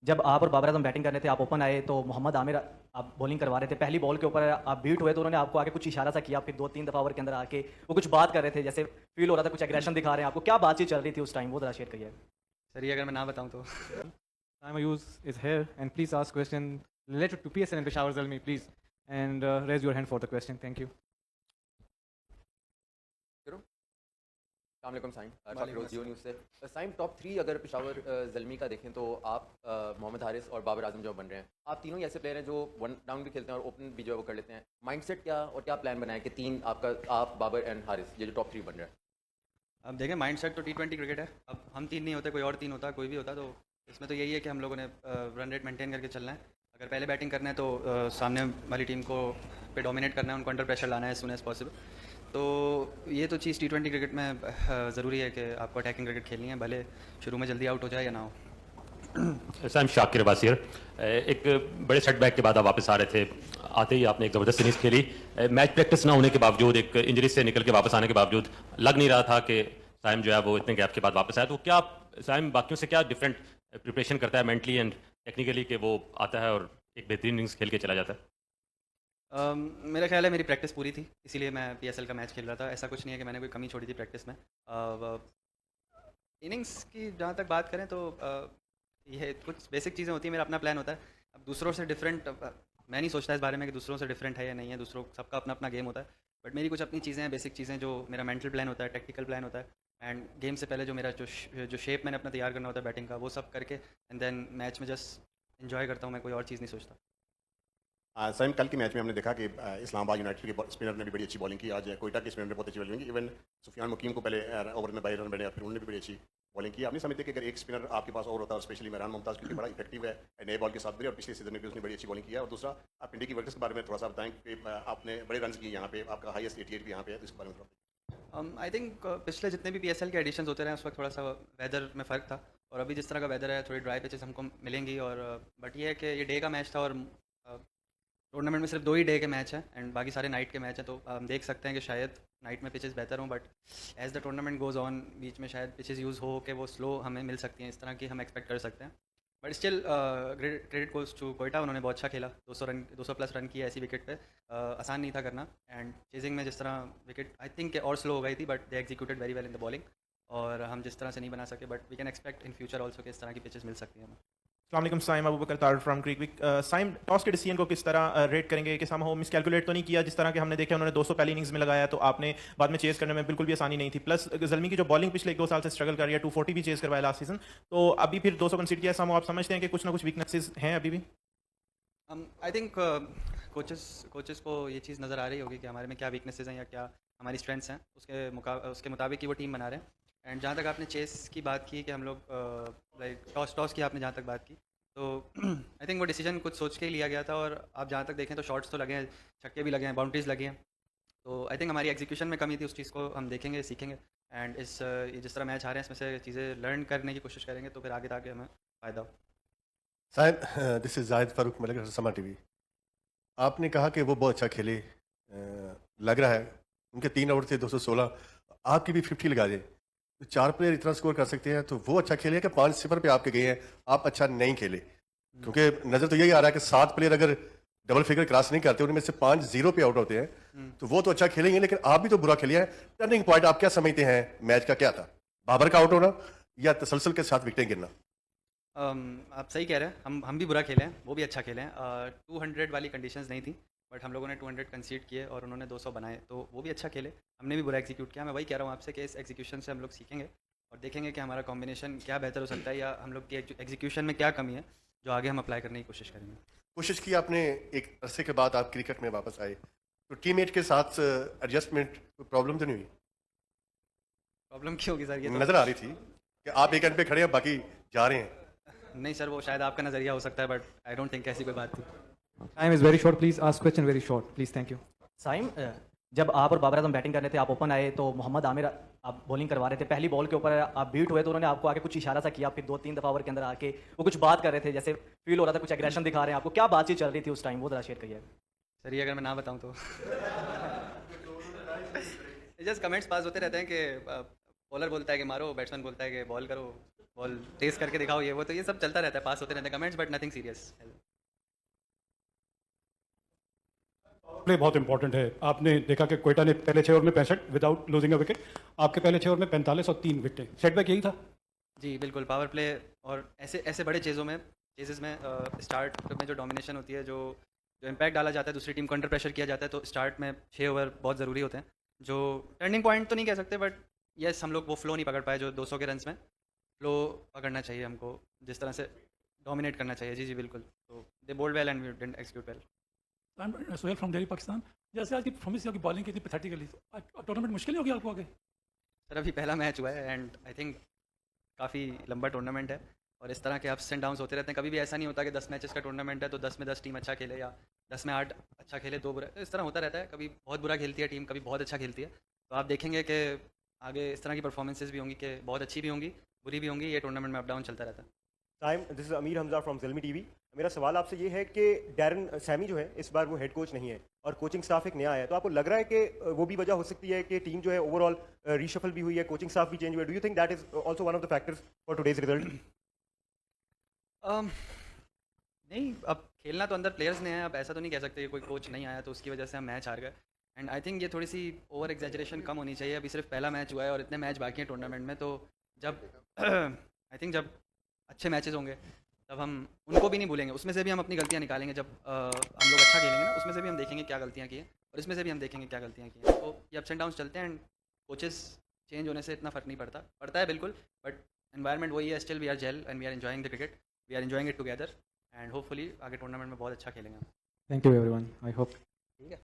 जब आप और बाबर आजम बैटिंग कर रहे थे, आप ओपन आए तो मोहम्मद आमिर आप बॉलिंग करवा रहे थे। पहली बॉल के ऊपर आप बीट हुए तो उन्होंने आपको आके कुछ इशारा सा किया, फिर 2-3 दफ़ा ओवर के अंदर आके वो कुछ बात कर रहे थे, जैसे फील हो रहा था कुछ एग्रेशन दिखा रहे हैं आपको। क्या बातचीत चल रही थी उस टाइम, वो ज़रा शेयर करिए। सर ये अगर मैं ना बताऊं तो Time I use is here, and please ask question related to PSN and Peshawar Zalmi, please, and raise your hand for the question. Thank you. अस्सलामुअलैकुम साइम, जियो न्यूज़ से। साइम, टॉप 3 अगर पेशावर ज़ल्मी का देखें तो आप, मोहम्मद हारिस और बाबर आजम जो बन रहे हैं, आप तीनों ही ऐसे प्लेयर हैं जो वन डाउन भी खेलते हैं और ओपन भी जो है वो कर लेते हैं। माइंडसेट क्या और क्या प्लान बनाए कि तीन आपका, आप, बाबर एंड हारिस, ये जो टॉप 3 बन रहे हैं? अब देखें माइंड सेट तो T20 क्रिकेट है। अब हम तीन नहीं होते, कोई और तीन होता, कोई भी होता, तो इसमें तो यही है कि हम लोगों ने रन रेट मेंटेन करके चलना है। अगर पहले बैटिंग करना है तो सामने वाली टीम को पे डोमिनेट करना है, उनको अंडर प्रेशर लाना है एज सून एज पॉसिबल। तो ये तो चीज़ T20 क्रिकेट में ज़रूरी है कि आपको अटैकिंग क्रिकेट खेलनी है, भले शुरू में जल्दी आउट हो जाए या ना हो। Sam, Shakir Abbas here. एक बड़े सेटबैक के बाद आप वापस आ रहे थे। आते ही आपने एक ज़बरदस्त इनिंग्स खेली। मैच प्रैक्टिस ना होने के बावजूद, एक इंजरी से निकल के वापस आने के बावजूद, लग नहीं रहा था कि साइम जो है वो इतने गैप के बाद वापस आया। तो क्या साइम बाकियों से क्या डिफरेंट प्रिपरेशन करता है मेंटली एंड टेक्निकली कि वो आता है और एक बेहतरीन इनिंग्स खेल के चला जाता है? मेरा ख्याल है मेरी प्रैक्टिस पूरी थी, इसीलिए मैं PSL का मैच खेल रहा था। ऐसा कुछ नहीं है कि मैंने कोई कमी छोड़ी थी प्रैक्टिस में। इनिंग्स की जहाँ तक बात करें तो ये कुछ बेसिक चीज़ें होती हैं, मेरा अपना प्लान होता है। अब दूसरों से डिफरेंट मैं नहीं सोचता इस बारे में कि दूसरों से डिफरेंट है या नहीं है, दूसरों सबका अपना अपना गेम होता है। बट मेरी कुछ अपनी चीज़ें हैं, बेसिक चीज़ें, जो मेरा मेंटल प्लान होता है, टेक्निकल प्लान होता है, एंड गेम से पहले जो मेरा जो शेप मैंने अपना तैयार करना होता है बैटिंग का, वो सब करके एंड देन मैच में जस्ट इन्जॉय करता हूँ। मैं कोई और चीज़ नहीं सोचता। साइम, कल के मैच में हमने देखा कि इस्लामाबाद यूनाइटेड के स्पिनर ने भी बड़ी अच्छी बॉलिंग की। आज कोयटा के स्पिनर ने बहुत अच्छी बॉलिंग की। इवन सुफियान मुकीम को पहले ओवर में 22 रन बने, फिर उन्होंने भी बड़ी अच्छी बॉलिंग की। आप नहीं समझते कि अगर एक स्पिनर आपके पास और होता है, और स्पेशली मेहरान मुमताज़, क्योंकि बड़ा इफेक्टिव है नए बॉल के साथ भी, और पिछले सीजन में भी उसने बड़ी अच्छी बॉलिंग की है। और दूसरा, आप इंडिया की वर्कर्स के बारे में थोड़ा सा बताएं कि आपने बड़े रन किए यहाँ पे, आपका हाईएस्ट 88 भी यहाँ पे है, तो इसके बारे में थोड़ा। आई थिंक पिछले जितने भी PSL के एडिशंस होते रहे उस वक्त थोड़ा सा वेदर में फ़र्क था, और अभी जिस तरह का वेदर है थोड़ी ड्राई पिचेस हमको मिलेंगी। और बट ये है कि ये डे का मैच था, और टूर्नामेंट में सिर्फ 2 ही डे के मैच हैं एंड बाकी सारे नाइट के मैच हैं। तो हम देख सकते हैं कि शायद नाइट में पिचेस बेहतर हों, but as the tournament goes on बीच में शायद पिचेस यूज़ हो के वो स्लो हमें मिल सकती हैं, इस तरह की हम एक्सपेक्ट कर सकते हैं। But still credit goes to Quetta, उन्होंने बहुत अच्छा खेला। 200 प्लस रन किया ऐसी विकेट पे, आसान नहीं था करना। एंड चेजिंग में जिस तरह विकेट आई थिंक और स्लो हो गई थी, but they executed very well in the bowling, और हम जिस तरह से नहीं बना सके, but we can expect in future also कि इस तरह की पिचेस मिल सकती हैं हमें। अस्सलाम वालेकुम साइम, अबू बकर तार फ्रॉम क्रिकविक। साइम, टॉस के डिसीजन को किस तरह रेट करेंगे कि समहाउ मिसकैलकुलेट तो नहीं किया? जिस तरह के हमने देखा उन्होंने 200 पहली इनिंग्स में लगाया, तो आपने बाद में चेज़ करने में बिल्कुल भी आसानी नहीं थी। प्लस ज़ल्मी की जो बॉलिंग पिछले 1-2 साल से स्ट्रगल कर रही है, 240 भी चेज़ करवाया लास्ट सीजन, तो अभी फिर 200 कंसीडर किया। समहाउ आप समझते हैं कि कुछ ना कुछ वीकनेसेस हैं अभी भी? आई थिंक कोचेस को ये चीज़ नज़र आ रही होगी कि हमारे में क्या वीकनेसेस हैं या क्या हमारी स्ट्रेंथ्स हैं, उसके मुताबिक ही वो टीम बना रहे हैं। एंड जहाँ तक आपने चेस की बात की कि हम लोग लाइक टॉस की आपने जहाँ तक बात की, तो आई थिंक वो डिसीजन कुछ सोच के ही लिया गया था। और आप जहाँ तक देखें तो शॉट्स तो लगे हैं, छक्के भी लगे हैं, बाउंड्रीज लगी हैं। तो आई थिंक हमारी एग्जीक्यूशन में कमी थी, उस चीज़ को हम देखेंगे, सीखेंगे, एंड ये जिस तरह मैच आ रहे हैं इसमें से चीज़ें लर्न करने की कोशिश करेंगे, तो फिर आगे जाके हमें फ़ायदा हो। साहिब, दिस इज़ जाहिद फारूक मलिक, समा TV। आपने कहा कि वो बहुत अच्छा खेले, लग रहा है उनके 3 ओवर थे 216, आपकी भी 50 लगा दे तो 4 प्लेयर इतना स्कोर कर सकते हैं। तो वो अच्छा खेले कि 5-0 पे आपके गए हैं, आप अच्छा नहीं खेले? क्योंकि नज़र तो यही आ रहा है कि 7 प्लेयर अगर डबल फिगर क्रॉस नहीं करते, उनमें से 5-0 पे आउट होते हैं, तो वो तो अच्छा खेलेंगे, लेकिन आप भी तो बुरा खेले हैं। टर्निंग पॉइंट आप क्या समझते हैं मैच का, क्या था? बाबर का आउट होना या तसलसल के साथ विकेटें गिरना? आप सही कह रहे हैं, हम भी बुरा खेले हैं, वो भी अच्छा खेले हैं। 200 वाली कंडीशंस नहीं थी, बट हम लोगों ने 200 कंसीड किए और उन्होंने 200 बनाए, तो वो भी अच्छा खेले। हमने भी बुरा एग्जीक्यूट किया। मैं वही कह रहा हूँ आपसे कि इस एग्जीक्यूशन से हम लोग सीखेंगे और देखेंगे कि हमारा कॉम्बिनेशन क्या बेहतर हो सकता है, या हम लोग की एग्जीक्यूशन में क्या कमी है जो आगे हम अप्लाई करने की कोशिश करेंगे। कोशिश की आपने, एक अरसे के बाद आप क्रिकेट में वापस आए, तो टीममेट के साथ एडजस्टमेंट प्रॉब्लम तो नहीं हुई? प्रॉब्लम क्यों होगी सर? ये तो नज़र आ रही थी कि आप एक एंड पे खड़े हैं, बाकी जा रहे हैं। नहीं सर, वो शायद आपका नज़रिया हो सकता है, बट आई डोंट थिंक ऐसी कोई बात थी। Time is very short. Please ask question very short. Please, thank you. Saim, जब आप और बाबर आजम बैटिंग कर रहे थे, आप ओपन आए तो मोहम्मद आमिर आप बॉलिंग करवा रहे थे। पहली बॉल के ऊपर आप बीट हुए तो उन्होंने आपको आके कुछ इशारा सा किया, फिर 2-3 दफ़ा ओवर के अंदर आके वो कुछ बात कर रहे थे, जैसे फील हो रहा था कुछ एग्रेशन दिखा रहे हैं आपको। क्या बातचीत चल रही थी उस टाइम, वो ज़रा शेयर करिए। सर ये अगर मैं ना बताऊं तो जस्ट कमेंट्स पास होते रहते हैं कि बॉलर बोलता है कि मारो, बैट्समैन बोलता है कि बॉल करो, बॉल टेस्ट करके दिखाओ, ये वो, तो ये सब चलता रहता है, पास होते रहते हैं comments, but nothing serious. Play बहुत इंपॉर्टेंट है। आपने देखा कि कोयटा ने पहले 6 ओवर में 65 विदाउट लूजिंग अ विकेट, आपके पहले 6 ओवर में 45 और 3 विकेटें। सेटबैक यही था। जी बिल्कुल, पावर प्ले और ऐसे ऐसे बड़े चेजेस में स्टार्ट में जो डोमिनेशन होती है, जो इम्पैक्ट डाला जाता है, दूसरी टीम को अंडर प्रेशर किया जाता है, तो स्टार्ट में 6 ओवर बहुत ज़रूरी होते हैं। जो टर्निंग पॉइंट तो नहीं कह सकते, बट यस हम लोग वो फ्लो नहीं पकड़ पाए जो 200 के रन्स में। फ्लो पकड़ना चाहिए हमको, जिस तरह से डोमिनेट करना चाहिए। जी जी बिल्कुल, तो they bowled well and we didn't execute well. Sohail from Delhi Pakistan, जैसे आज की परफॉर्मेंस आपकी बॉलिंग की थी पैथेटिकली, तो टूर्नामेंट मुश्किल ही होगी आपको आगे? सर अभी पहला मैच हुआ है एंड आई थिंक काफ़ी लंबा टूर्नामेंट है और इस तरह के अप्स एंड डाउन्स होते रहते हैं। कभी भी ऐसा नहीं होता कि 10 मैचेस का टूर्नामेंट है तो 10 में 10 टीम अच्छा खेले या 10 में 8 अच्छा खेले, 2 बुरा, तो इस तरह होता रहता है। कभी बहुत बुरा खेलती है टीम, कभी बहुत अच्छा खेलती है। तो आप देखेंगे कि आगे इस तरह की परफॉर्मेंसेज भी होंगी कि बहुत अच्छी भी होंगी, बुरी भी होंगी। ये टूर्नामेंट में अप डाउन चलता रहता है। Time, this is Amir Hamza from Zalmi TV. मेरा सवाल आपसे ये है कि डैरन सैमी जो है इस बार वो हेड कोच नहीं है और कोचिंग स्टाफ एक नया है, तो आपको लग रहा है कि वो भी वजह हो सकती है कि टीम जो है ओवरऑल रीशफल भी हुई है, कोचिंग स्टाफ भी चेंज हुआ है? Do you think that is also one of the factors for today's result? नहीं, अब खेलना तो अंदर प्लेयर्स ने है, अब ऐसा तो नहीं कह सकते कि कोई कोच नहीं आया तो उसकी वजह से हम मैच हार गए। एंड आई थिंक ये थोड़ी सी ओवर एग्जैजरेशन कम होनी चाहिए। अभी सिर्फ पहला मैच हुआ है और इतने मैच बाकी हैं टूर्नामेंट में, तो जब आई थिंक जब अच्छे मैचेस होंगे तब हम उनको भी नहीं भूलेंगे, उसमें से भी हम अपनी गलतियाँ निकालेंगे। जब हम लोग अच्छा खेलेंगे ना, उसमें से भी हम देखेंगे क्या गलतियाँ की हैं और इसमें से भी हम देखेंगे क्या गलतियाँ की हैं। तो ये अप्स एंड डाउन्स चलते हैं एंड कोचेस चेंज होने से इतना फ़र्क नहीं पड़ता है बिल्कुल, बट एनवायरनमेंट वही है। Still we are gel and we are enjoying the cricket, we are enjoying it together and hopefully आगे टूर्नामेंट में बहुत अच्छा खेलेंगे हम। Thank you everyone. I hope